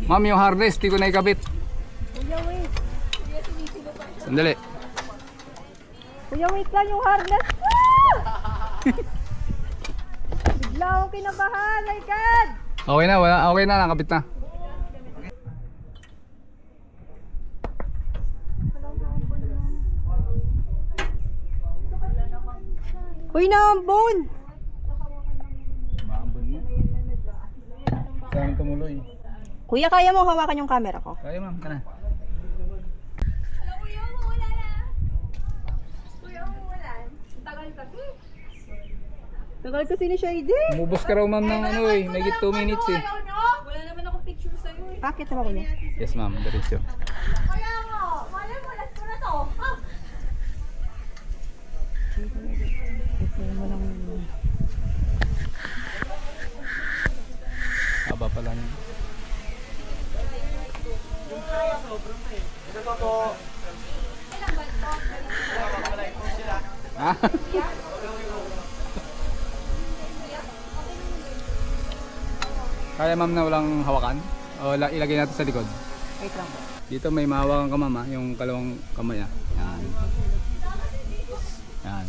Ma'am, yung harness, di ko na ikabit. Kuya, wait. Sandali. Kuya, wait lang yung harness. Bigla akong kinabahan, my God! Okay na, okay na, nakabit na. Uy, naambon! Maambon na. Saan tumuloy? Kuya, kaya mo hawakan yung camera ko? Kaya ma'am, ka na. Tagal kasi ni Shady. Umubos ka raw ma'am ng ano eh, may 2 minutes eh. Wala naman ako picture sa'yo eh. Bakit naman kuya? Yes ma'am, diretso. Kaya mo, wala mo, last ko na to. Ah! Haba pala niya. Ha? Kaya ma'am na walang hawakan? O ilagay natin sa likod? Wait lang. Dito may mahawakan ka ma'am ha, yung kalawang kamay ha. Yan. Yan.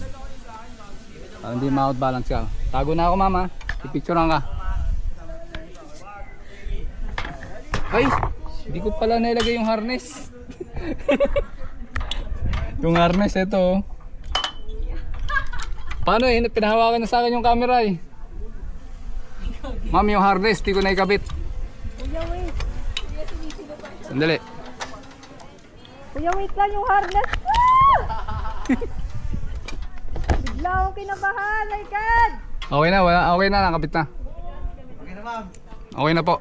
Para hindi ma-out balance ka. Tago na ako ma'am ha. Pipicturean ka. Ay! Hindi ko pala nailagay yung harness. Yung harness ito oh. Paano eh? Pinahawakan na sa akin yung camera eh. Ma'am, yung harness, di ko na ikabit. Kuya, wait. Sandali. Kuya, wait lang yung harness. Bigla akong kinabahan, my God! Okay na, okay na, nakabit na. Okay na ma'am. Okay na po.